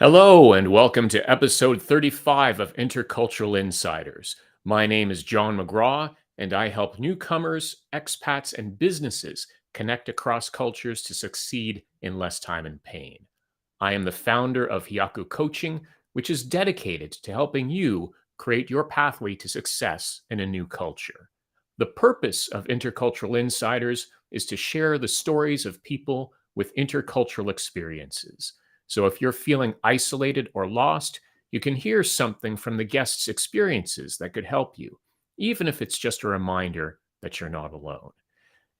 Hello, and welcome to episode 35 of Intercultural Insiders. My name is John McGraw, and I help newcomers, expats, and businesses connect across cultures to succeed in less time and pain. I am the founder of Hyaku Coaching, which is dedicated to helping you create your pathway to success in a new culture. The purpose of Intercultural Insiders is to share the stories of people with intercultural experiences. So if you're feeling isolated or lost, you can hear something from the guests' experiences that could help you, even if it's just a reminder that you're not alone.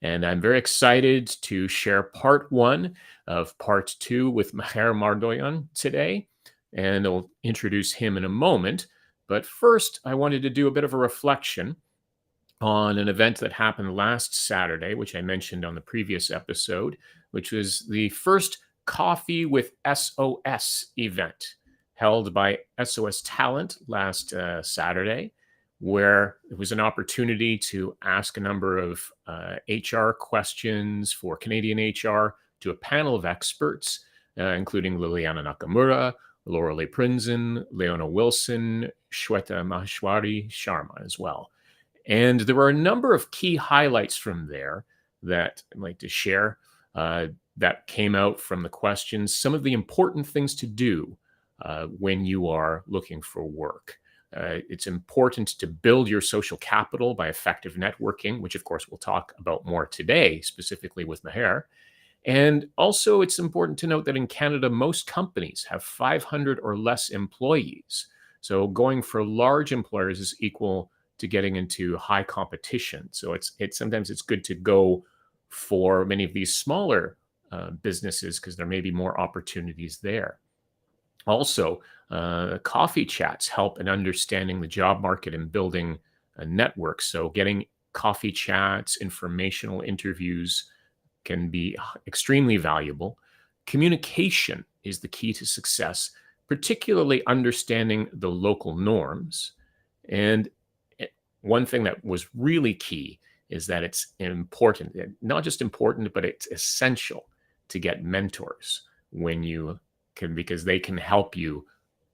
And I'm very excited to share part one of part two with Mher Mardoyan today. And I'll introduce him in a moment. But first, I wanted to do a bit of a reflection on an event that happened last Saturday, which I mentioned on the previous episode, which was the first Coffee with SOS event held by SOS Talent last Saturday, where it was an opportunity to ask a number of HR questions for Canadian HR to a panel of experts, including Liliana Nakamura, Laura Prinzen, Leona Wilson, Shweta Maheshwari Sharma as well. And there were a number of key highlights from there that I'd like to share that came out from the questions. Some of the important things to do when you are looking for work. It's important to build your social capital by effective networking, which of course we'll talk about more today, specifically with Mher. And also it's important to note that in Canada, most companies have 500 or less employees. So going for large employers is equal to getting into high competition. So it's sometimes it's good to go for many of these smaller businesses because there may be more opportunities there. Also, coffee chats help in understanding the job market and building a network. So getting coffee chats, informational interviews can be extremely valuable. Communication is the key to success, particularly understanding the local norms. And one thing that was really key is that it's important, not just important, but it's essential to get mentors when you can, because they can help you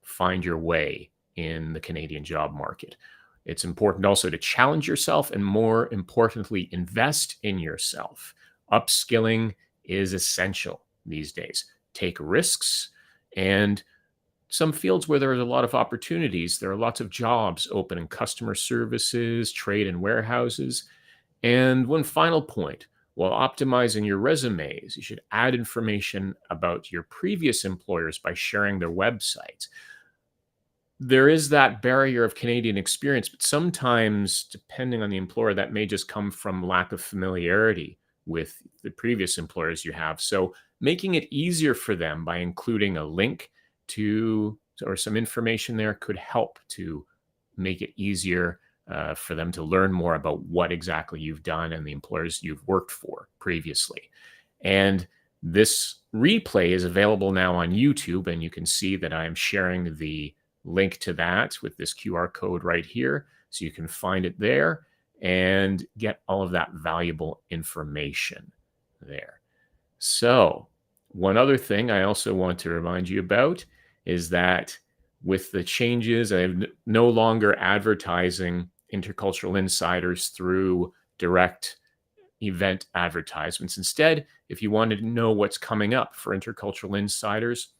find your way in the Canadian job market. It's important also to challenge yourself and, more importantly, invest in yourself. Upskilling is essential these days. Take risks, and some fields where there are a lot of opportunities, there are lots of jobs open in customer services, trade, and warehouses. And one final point, while optimizing your resumes, you should add information about your previous employers by sharing their websites. There is that barrier of Canadian experience, but sometimes, depending on the employer, that may just come from lack of familiarity with the previous employers you have. So making it easier for them by including a link to or some information there could help to make it easier for them to learn more about what exactly you've done and the employers you've worked for previously. And this replay is available now on YouTube, and you can see that I am sharing the link to that with this QR code right here. So you can find it there and get all of that valuable information there. So one other thing I also want to remind you about is that with the changes, I'm no longer advertising Intercultural Insiders through direct event advertisements. Instead, if you wanted to know what's coming up for Intercultural Insiders,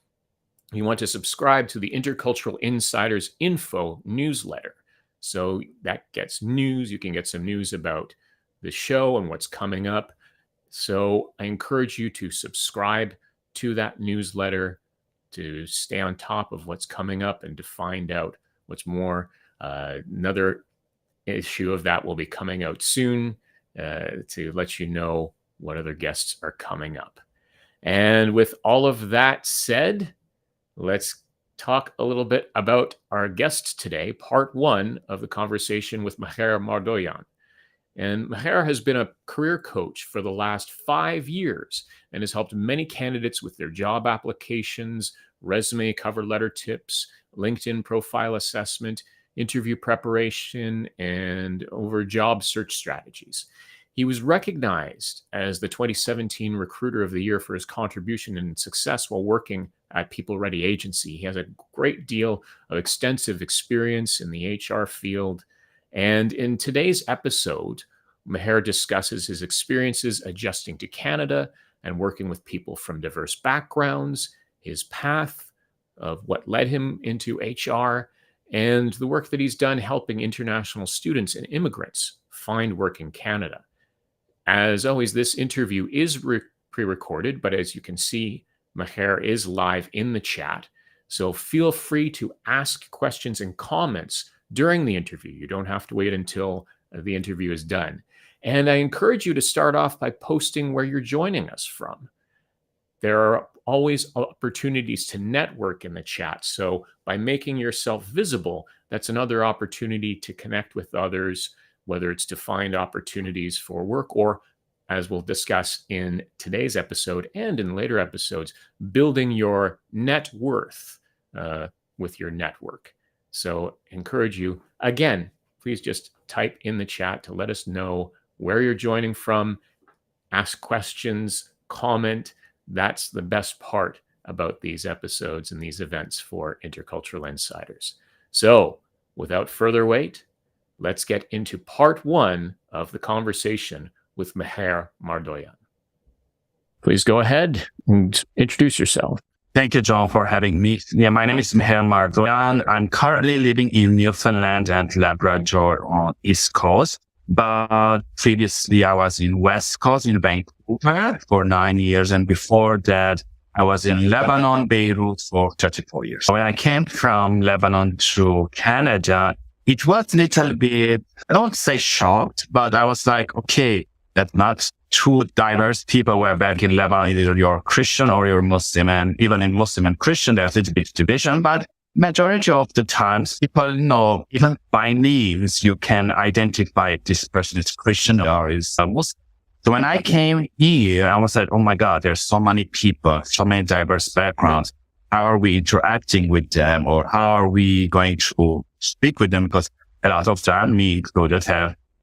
you want to subscribe to the Intercultural Insiders Info newsletter. So that gets news. You can get some news about the show and what's coming up. So I encourage you to subscribe to that newsletter to stay on top of what's coming up and to find out what's more. Another issue of that will be coming out soon to let you know what other guests are coming up. And with all of that said, let's talk a little bit about our guest today, part one of the conversation with Mher Mardoyan. And Mher has been a career coach for the last 5 years and has helped many candidates with their job applications, resume cover letter tips, LinkedIn profile assessment, interview preparation, and over job search strategies. He was recognized as the 2017 Recruiter of the Year for his contribution and success while working at People Ready Agency. He has a great deal of extensive experience in the HR field. And in today's episode, Mher discusses his experiences adjusting to Canada and working with people from diverse backgrounds, his path of what led him into HR, and the work that he's done helping international students and immigrants find work in Canada. As always, this interview is pre-recorded, but as you can see, Mher is live in the chat. So feel free to ask questions and comments during the interview. You don't have to wait until the interview is done. And I encourage you to start off by posting where you're joining us from. There are always opportunities to network in the chat. So by making yourself visible, that's another opportunity to connect with others, whether it's to find opportunities for work or, as we'll discuss in today's episode and in later episodes, building your net worth with your network. So encourage you, again, please just type in the chat to let us know where you're joining from, ask questions, comment. That's the best part about these episodes and these events for Intercultural Insiders. So without further wait, let's get into part one of the conversation with Mher Mardoyan. Please go ahead and introduce yourself. Thank you, John, for having me. Yeah, my name is Mher Mardoyan. I'm currently living in Newfoundland and Labrador on East Coast. But previously, I was in West Coast in Vancouver for 9 years. And before that, I was in Lebanon, Beirut for 34 years. When I came from Lebanon to Canada, it was a little bit, I don't say shocked, but I was like, okay, that's not two diverse people were back in Lebanon. Either you're Christian or you're Muslim. And even in Muslim and Christian, there's a little bit of division. But majority of the times, people know, even by names, you can identify if this person is Christian or is Muslim. So when I came here, I was like, oh my God, there's so many people, so many diverse backgrounds. How are we interacting with them, or how are we going to speak with them? Because a lot of them, me included,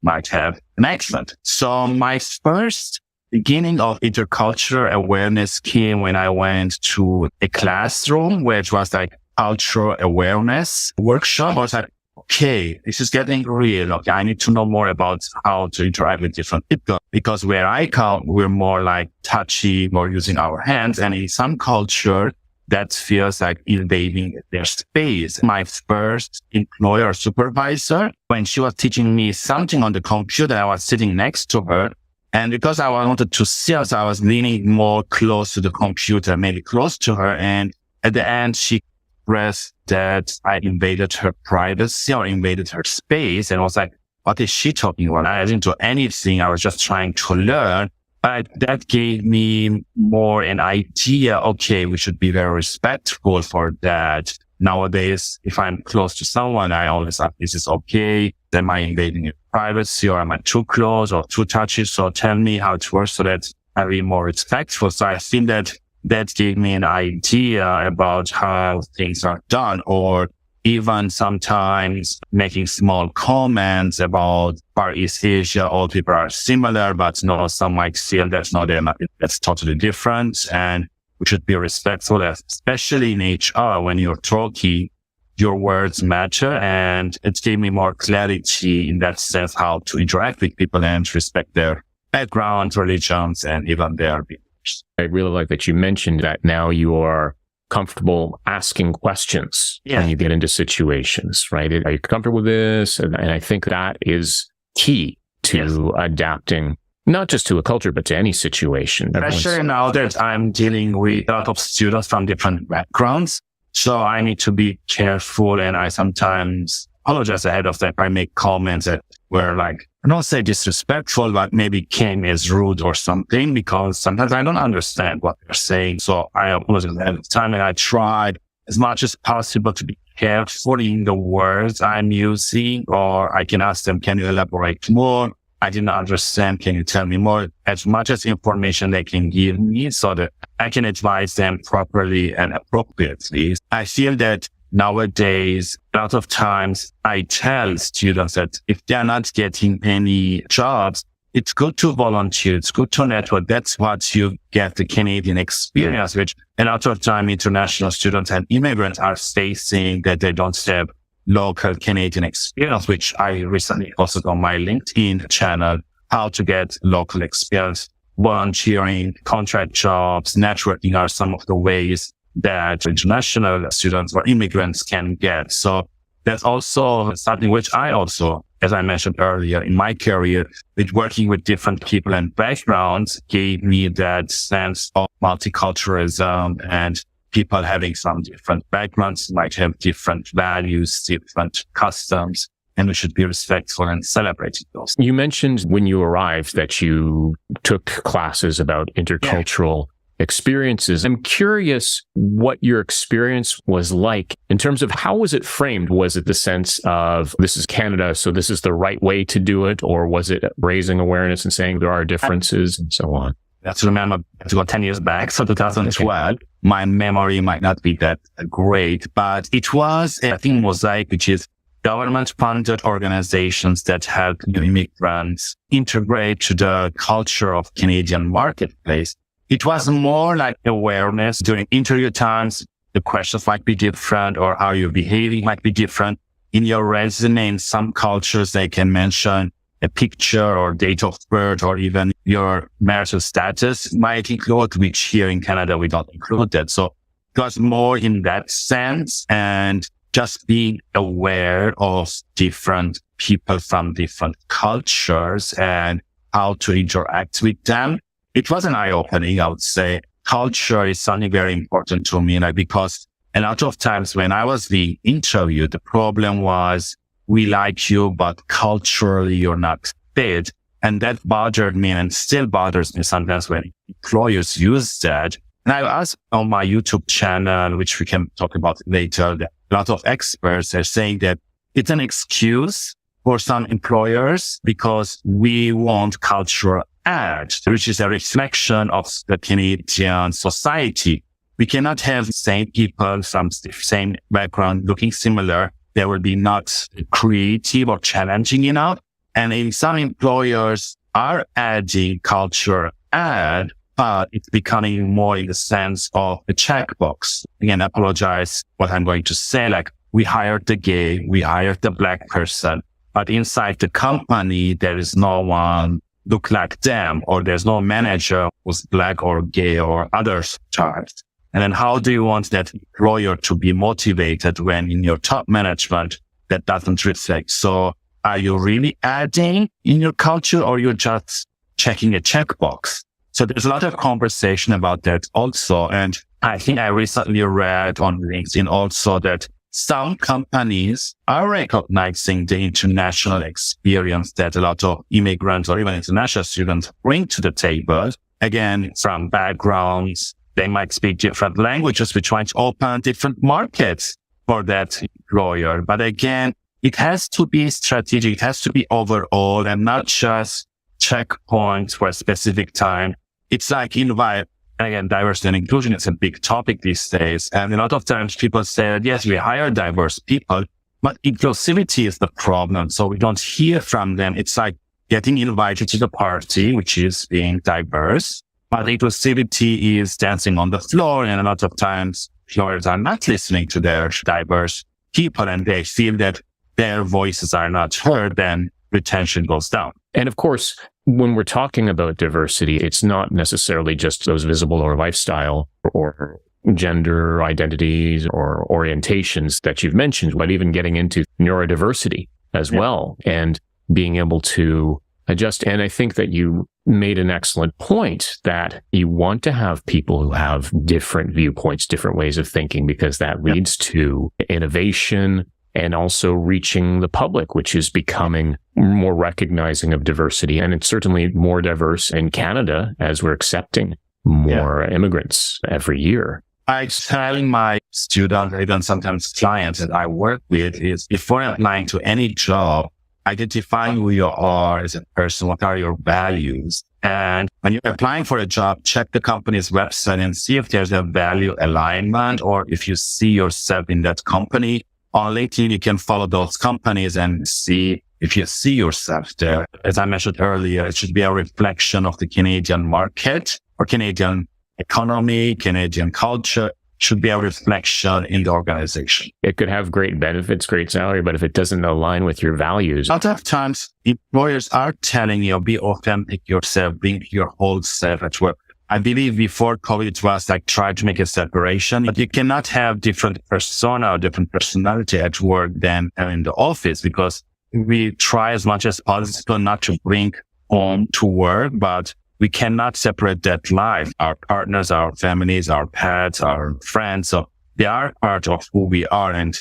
might have an accent. So my first beginning of intercultural awareness came when I went to a classroom, which was like cultural awareness workshop. I was like, okay, this is getting real. Okay, I need to know more about how to interact with different people, because where I come, we're more like touchy, more using our hands. And in some culture, that feels like invading their space. My first employer supervisor, when she was teaching me something on the computer, I was sitting next to her. And because I wanted to see us, I was leaning more close to the computer, maybe close to her. And at the end, she expressed that I invaded her privacy or invaded her space, and was like, what is she talking about? I didn't do anything. I was just trying to learn. But that gave me more an idea. Okay, we should be very respectful for that. Nowadays, if I'm close to someone, I always ask, is this okay? Am I invading your privacy, or am I too close or too touchy? So tell me how it works so that I be more respectful. So I feel that gave me an idea about how things are done, or even sometimes making small comments about Far East Asia. All people are similar, but no, some might feel that's not them. That's totally different. And we should be respectful, especially in HR, when you're talking, your words matter. And it gave me more clarity in that sense, how to interact with people and respect their backgrounds, religions, and even their beliefs. I really like that you mentioned that now you are comfortable asking questions when you get into situations, right? Are you comfortable with this? And I think that is key to adapting, not just to a culture, but to any situation. Especially now that I'm dealing with a lot of students from different backgrounds. So I need to be careful, and I sometimes apologize ahead of time if I make comments that were like, I don't say disrespectful, but maybe came as rude or something, because sometimes I don't understand what they're saying. So I apologize ahead of time, and I tried as much as possible to be careful in the words I'm using, or I can ask them, can you elaborate more? I didn't understand. Can you tell me more? As much as information they can give me so that I can advise them properly and appropriately. I feel that nowadays, a lot of times I tell students that if they're not getting any jobs, it's good to volunteer. It's good to network. That's what you get the Canadian experience, which a lot of time international students and immigrants are facing that they don't have local Canadian experience, which I recently posted on my LinkedIn channel, how to get local experience. Volunteering, contract jobs, networking are some of the ways that international students or immigrants can get. So that's also something which I also, as I mentioned earlier, in my career, with working with different people and backgrounds, gave me that sense of multiculturalism, and people having some different backgrounds might have different values, different customs, and we should be respectful and celebrating those. You mentioned when you arrived that you took classes about intercultural experiences. I'm curious what your experience was like in terms of how was it framed? Was it the sense of this is Canada, so this is the right way to do it? Or was it raising awareness and saying there are differences and so on? That's remember to go 10 years back, so 2012. Okay. My memory might not be that great, but it was, I think, Mosaic, which is government-funded organizations that help immigrants integrate to the culture of Canadian marketplace. It was more like awareness during interview times. The questions might be different, or how you're behaving might be different. In your resume, in some cultures, they can mention a picture or date of birth, or even your marital status might include, which here in Canada, we don't include that. So it was more in that sense, and just being aware of different people from different cultures and how to interact with them. It was an eye-opening, I would say. Culture is something very important to me, because a lot of times when I was being interviewed, the problem was, we like you, but culturally you're not fit. And that bothered me, and still bothers me sometimes when employers use that. And I was on my YouTube channel, which we can talk about later, that a lot of experts are saying that it's an excuse for some employers because we want cultural add, which is a reflection of the Canadian society. We cannot have same people from the same background looking similar. They will be not creative or challenging enough. And in some employers are adding culture add, but it's becoming more in the sense of a checkbox. Again, I apologize what I'm going to say. Like, we hired the gay, we hired the black person, but inside the company, there is no one look like them, or there's no manager who's black or gay or other types. And then how do you want that employer to be motivated when in your top management that doesn't reflect? So are you really adding in your culture, or you're just checking a checkbox? So there's a lot of conversation about that also. And I think I recently read on LinkedIn also that some companies are recognizing the international experience that a lot of immigrants or even international students bring to the table. Again, from backgrounds, they might speak different languages. We're trying to open different markets for that employer. But again, it has to be strategic. It has to be overall and not just checkpoints for a specific time. It's like invite. Again, diversity and inclusion is a big topic these days. And a lot of times people say, yes, we hire diverse people, but inclusivity is the problem. So we don't hear from them. It's like getting invited to the party, which is being diverse, but inclusivity is dancing on the floor. And a lot of times employers are not listening to their diverse people, and they feel that their voices are not heard, then retention goes down. And of course, when we're talking about diversity, it's not necessarily just those visible or lifestyle or gender identities or orientations that you've mentioned, but even getting into neurodiversity as well, and being able to adjust. And I think that you made an excellent point that you want to have people who have different viewpoints, different ways of thinking, because that leads to innovation and also reaching the public, which is becoming more recognizing of diversity. And it's certainly more diverse in Canada as we're accepting more immigrants every year. I tell my students, even sometimes clients that I work with, is before applying to any job, identify who you are as a person, what are your values. And when you're applying for a job, check the company's website and see if there's a value alignment, or if you see yourself in that company. On LinkedIn, you can follow those companies and see if you see yourself there. As I mentioned earlier, it should be a reflection of the Canadian market or Canadian economy, Canadian culture. Should be a reflection in the organization. It could have great benefits, great salary, but if it doesn't align with your values. A lot of times employers are telling you, be authentic yourself, bring your whole self at work. I believe before COVID, it was like try to make a separation, but you cannot have different persona or different personality at work than in the office, because we try as much as possible not to bring home to work, but we cannot separate that life. Our partners, our families, our pets, our friends, so they are part of who we are. And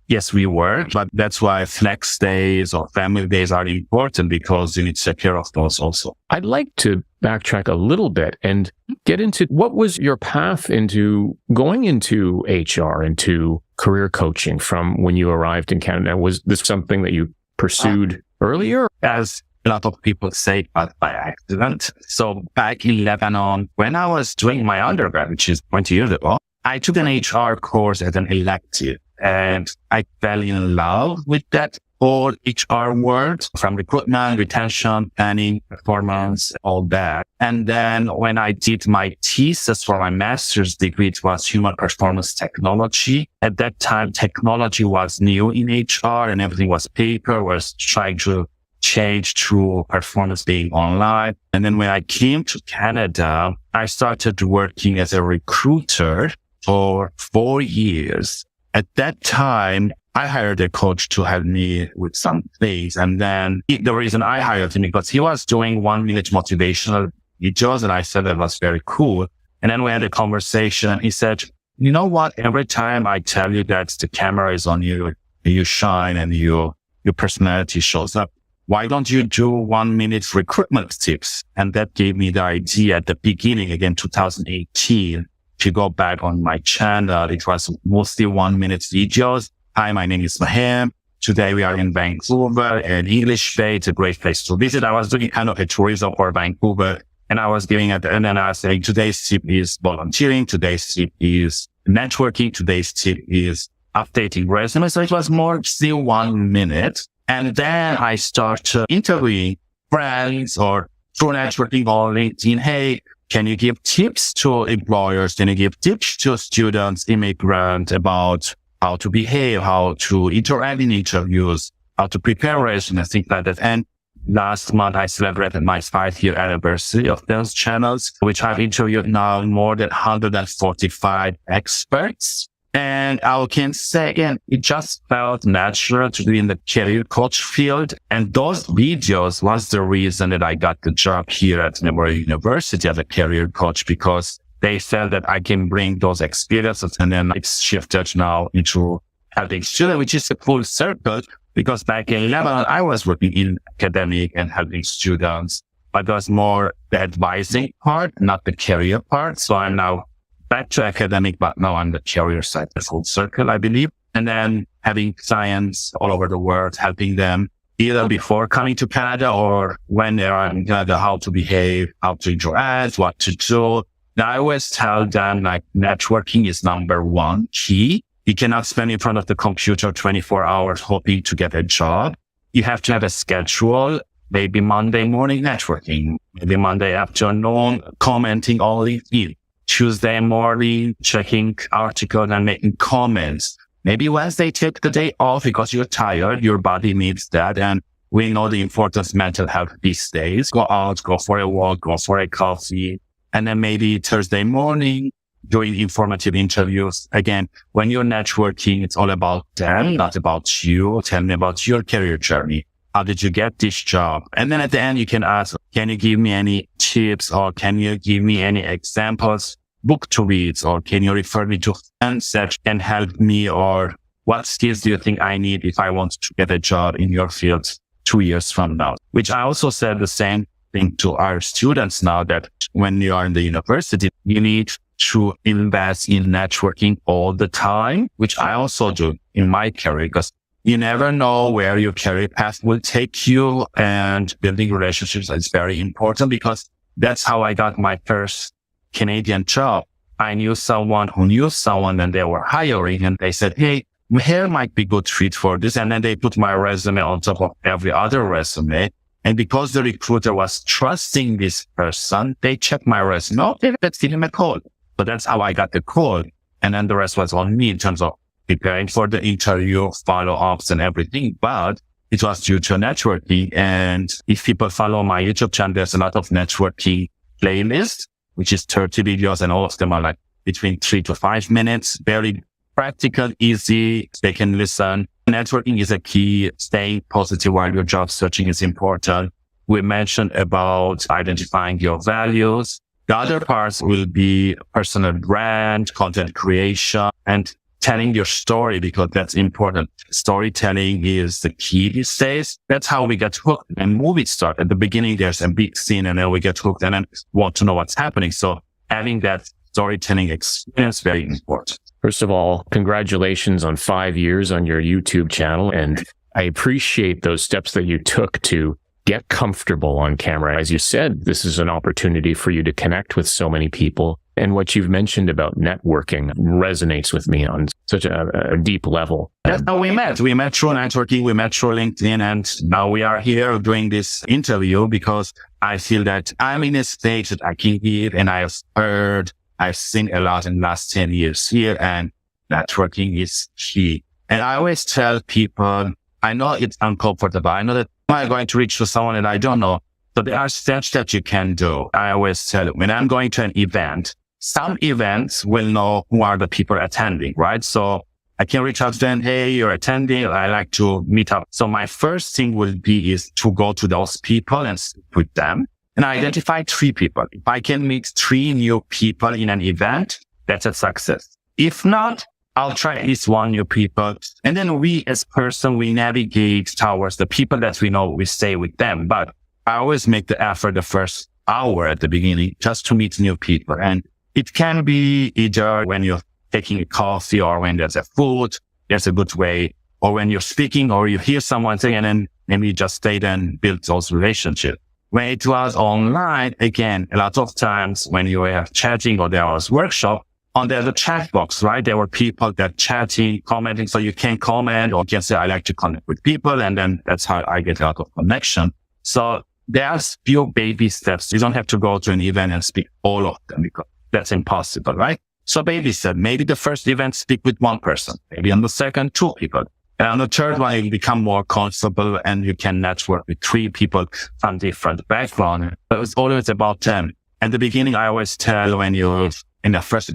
yes, we work, but that's why flex days or family days are important, because you need to take care of those also. I'd like to backtrack a little bit and get into what was your path into going into HR, into career coaching from when you arrived in Canada. Was this something that you pursued earlier? As a lot of people say, but by accident. So back in Lebanon, when I was doing my undergrad, which is 20 years ago, I took an HR course as an elective, and I fell in love with that whole HR world, from recruitment, retention, planning, performance, all that. And then when I did my thesis for my master's degree, it was human performance technology. At that time, technology was new in HR and everything was paper, was trying to change through performance being online. And then when I came to Canada, I started working as a recruiter for 4 years. At that time, I hired a coach to help me with some things. And then the reason I hired him, because he was doing 1-minute motivational videos, and I said that was very cool. And then we had a conversation, and he said, you know what? Every time I tell you that the camera is on you, you shine and your personality shows up. Why don't you do 1-minute recruitment tips? And that gave me the idea at the beginning, again, 2018. If you go back on my channel, it was mostly 1-minute videos. Hi, my name is Mher. Today we are in Vancouver, and English Bay. It's a great place to visit. I was doing kind of a tourism for Vancouver, and I was giving it, and then I was saying, today's tip is volunteering. Today's tip is networking. Today's tip is updating resumes. So it was more still 1 minute. And then I started interviewing friends or through networking on LinkedIn. Hey, can you give tips to employers? Can you give tips to students, immigrants about how to behave, how to interact in interviews, how to prepare resumes, things like that. And last month, I celebrated my 5-year anniversary of those channels, which I've interviewed now more than 145 experts. And I can say again, it just felt natural to be in the career coach field. And those videos was the reason that I got the job here at Mher University as a career coach, because they felt that I can bring those experiences. And then it's shifted now into helping students, which is a full circle, because back in Lebanon, I was working in academic and helping students, but it was more the advising part, not the career part. So I'm now back to academic, but now on the career side, the full circle, I believe. And then having clients all over the world, helping them either before coming to Canada or when they are in Canada, how to behave, how to interact, what to do. Now, I always tell them, like, networking is number one key. You cannot spend in front of the computer 24 hours hoping to get a job. You have to have a schedule. Maybe Monday morning networking, maybe Monday afternoon commenting on LinkedIn. Tuesday morning, checking articles and making comments. Maybe Wednesday, take the day off because you're tired. Your body needs that. And we know the importance of mental health these days. Go out, go for a walk, go for a coffee. And then maybe Thursday morning, doing informative interviews. Again, when you're networking, it's all about them, not about you. Tell me about your career journey. How did you get this job? And then at the end, you can ask, can you give me any tips, or can you give me any examples, book to read, or can you refer me to friends that can help me, or what skills do you think I need if I want to get a job in your field 2 years from now? Which I also said the same thing to our students now, that when you are in the university, you need to invest in networking all the time, which I also do in my career, because you never know where your career path will take you, and building relationships is very important, because that's how I got my first Canadian job. I knew someone who knew someone, and they were hiring, and they said, hey, Here might be good fit for this. And then they put my resume on top of every other resume. And because the recruiter was trusting this person, they checked my resume. Okay, let's give him a call. So that's how I got the call. And then the rest was on me in terms of preparing for the interview, follow-ups and everything. But it was due to networking. And if people follow my YouTube channel, there's a lot of networking playlists, which is 30 videos, and all of them are like between 3 to 5 minutes, very practical, easy. They can listen. Networking is a key. Staying positive while you're job searching is important. We mentioned about identifying your values. The other parts will be personal brand, content creation, and telling your story, because that's important. Storytelling is the key these days. That's how we get hooked. And movies start at the beginning. There's a big scene and then we get hooked and then want to know what's happening. So having that storytelling experience, very important. First of all, congratulations on 5 years on your YouTube channel. And I appreciate those steps that you took to get comfortable on camera. As you said, this is an opportunity for you to connect with so many people. And what you've mentioned about networking resonates with me on such a deep level. That's how we met. We met through networking. We met through LinkedIn. And now we are here doing this interview because I feel that I'm in a stage that I can give, and I've seen a lot in the last 10 years here, and networking is key. And I always tell people, I know it's uncomfortable. I know that I'm going to reach to someone that I don't know. So there are steps that you can do. I always tell them, when I'm going to an event, some events will know who are the people attending, right? So I can reach out to them. Hey, you're attending. I like to meet up. So my first thing will be is to go to those people and speak with them and identify 3 people. If I can meet 3 new people in an event, that's a success. If not, I'll try at least 1 new people. And then we as person, we navigate towards the people that we know, we stay with them. But I always make the effort the first hour at the beginning just to meet new people. And it can be either when you're taking a coffee or when there's a food, there's a good way, or when you're speaking or you hear someone saying, and then maybe just stay there and build those relationships. When it was online, again, a lot of times when you were chatting or there was workshop, there's a chat box, right? There were people that chatting, commenting. So you can comment or you can say, I like to connect with people. And then that's how I get a lot of connection. So there's few baby steps. You don't have to go to an event and speak all of them because that's impossible, right? So baby step, maybe the first event, speak with 1 person, maybe on the second, 2 people. And on the third one, you become more comfortable and you can network with 3 people from different backgrounds. But it's always about them. At the beginning, I always tell when you're in the first,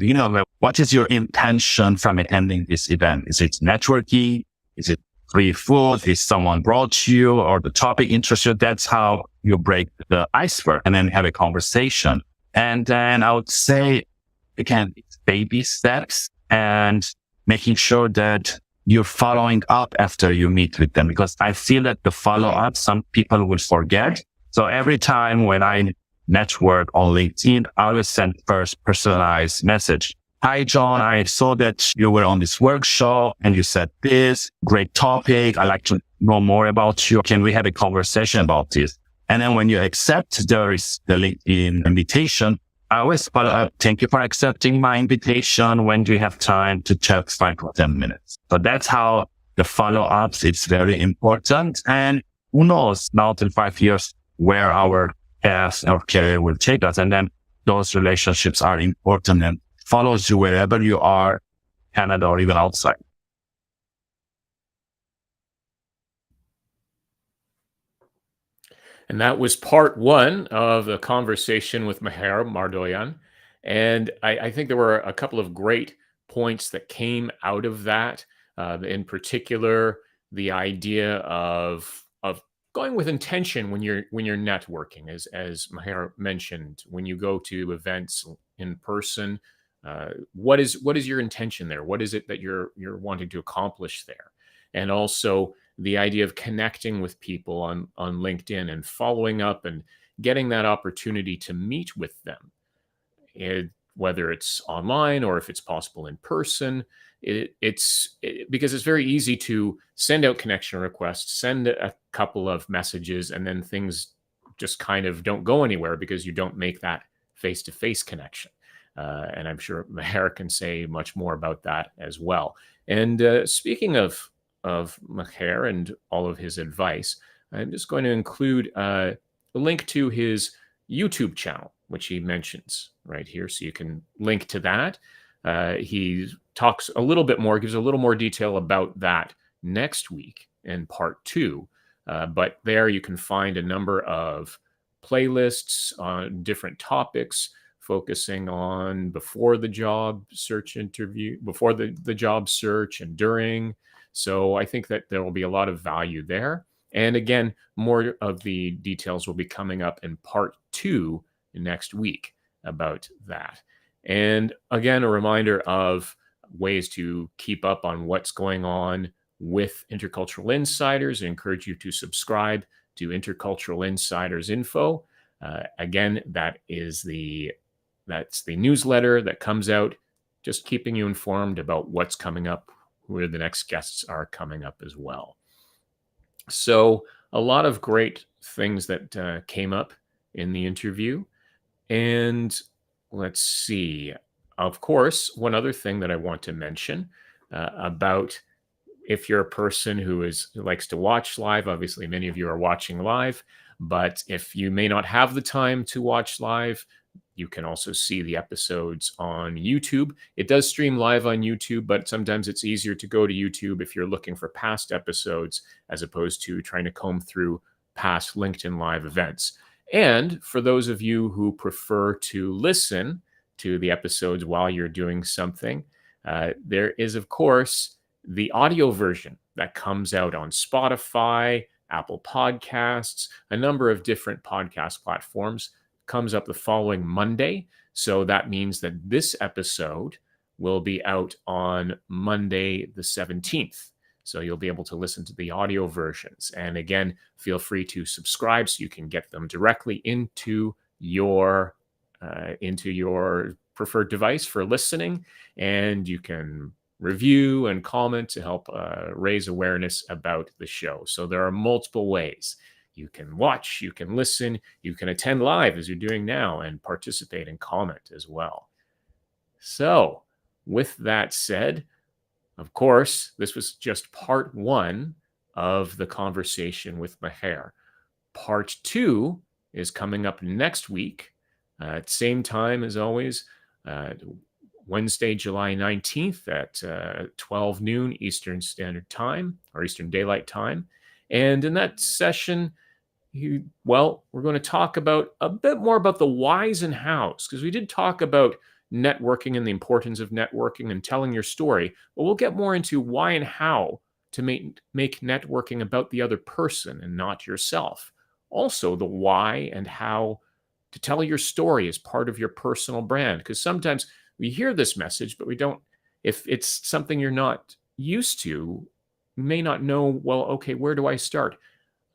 what is your intention from attending this event? Is it networking? Is it free food? Is someone brought you or the topic interests you? That's how you break the iceberg and then have a conversation. And then I would say, again, it's baby steps and making sure that you're following up after you meet with them, because I feel that the follow up, some people will forget. So every time when I network on LinkedIn, I always send first personalized message. Hi, John, I saw that you were on this workshop and you said this great topic. I'd like to know more about you. Can we have a conversation about this? And then when you accept the LinkedIn invitation, I always follow up. Thank you for accepting my invitation. When do you have time to chat 5 or 10 minutes? So that's how the follow-ups, it's very important. And who knows now till 5 years where our path, our career will take us. And then those relationships are important and follows you wherever you are, Canada or even outside. And that was part 1 of the conversation with Mher Mardoyan. And I think there were a couple of great points that came out of that. In particular, the idea of going with intention when you're networking, as Mher mentioned, when you go to events in person, what is your intention there? What is it that you're wanting to accomplish there? And also the idea of connecting with people on LinkedIn and following up and getting that opportunity to meet with them, whether it's online or if it's possible in person. Because it's very easy to send out connection requests, send a couple of messages, and then things just kind of don't go anywhere because you don't make that face-to-face connection. And I'm sure Mher can say much more about that as well. And speaking of Mher and all of his advice, I'm just going to include a link to his YouTube channel, which he mentions right here. So you can link to that. He talks a little bit more, gives a little more detail about that next week in part 2. But there you can find a number of playlists on different topics, focusing on before the job search interview, before the job search and during. So I think that there will be a lot of value there. And again, more of the details will be coming up in part 2 next week about that. And again, a reminder of ways to keep up on what's going on with Intercultural Insiders. I encourage you to subscribe to Intercultural Insiders info. Again, that's the newsletter that comes out, just keeping you informed about what's coming up, where the next guests are coming up as well. So a lot of great things that came up in the interview. And let's see. Of course, one other thing that I want to mention about if you're a person who likes to watch live, obviously many of you are watching live, but if you may not have the time to watch live, you can also see the episodes on YouTube. It does stream live on YouTube, but sometimes it's easier to go to YouTube if you're looking for past episodes as opposed to trying to comb through past LinkedIn Live events. And for those of you who prefer to listen to the episodes while you're doing something, there is, of course, the audio version that comes out on Spotify, Apple Podcasts, a number of different podcast platforms, comes up the following Monday. So that means that this episode will be out on Monday, the 17th. So you'll be able to listen to the audio versions. And again, feel free to subscribe so you can get them directly into your preferred device for listening. And you can review and comment to help raise awareness about the show. So there are multiple ways. You can watch, you can listen, you can attend live as you're doing now and participate and comment as well. So with that said, of course, this was just part 1 of the conversation with Mher. Part 2 is coming up next week at same time as always, Wednesday, July 19th at 12 noon Eastern Standard Time or Eastern Daylight Time. And in that session, we're going to talk about a bit more about the whys and hows, because we did talk about networking and the importance of networking and telling your story, but we'll get more into why and how to make networking about the other person and not yourself. Also, the why and how to tell your story as part of your personal brand, because sometimes we hear this message, but we don't, if it's something you're not used to, you may not know, well, okay, where do I start?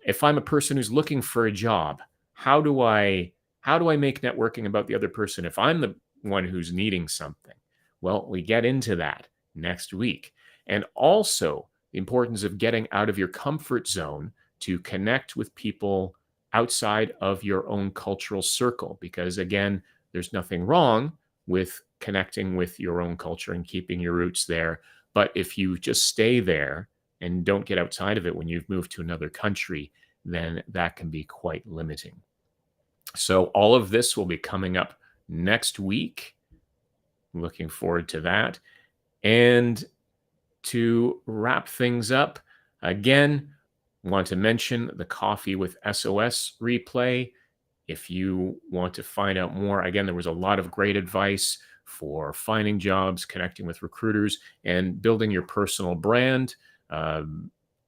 If I'm a person who's looking for a job, how do I make networking about the other person if I'm the one who's needing something? Well, we get into that next week. And also the importance of getting out of your comfort zone to connect with people outside of your own cultural circle. Because again, there's nothing wrong with connecting with your own culture and keeping your roots there. But if you just stay there and don't get outside of it when you've moved to another country, then that can be quite limiting. So all of this will be coming up next week. Looking forward to that. And to wrap things up, again, want to mention the Coffee with SOS replay. If you want to find out more, again, there was a lot of great advice for finding jobs, connecting with recruiters, and building your personal brand.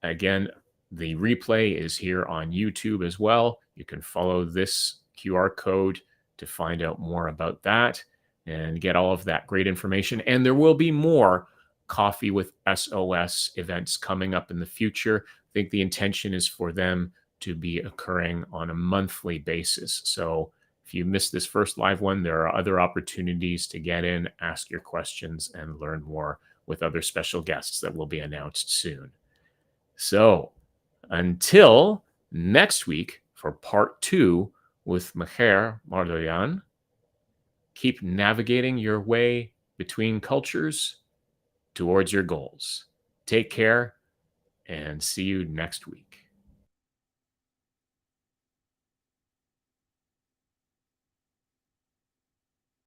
Again, the replay is here on YouTube as well. You can follow this QR code to find out more about that and get all of that great information. And there will be more Coffee with SOS events coming up in the future. I think the intention is for them to be occurring on a monthly basis. So if you missed this first live one, there are other opportunities to get in, ask your questions, and learn more with other special guests that will be announced soon. So until next week for part 2 with Mher Mardoyan, Keep navigating your way between cultures towards your goals. Take care and see you next week.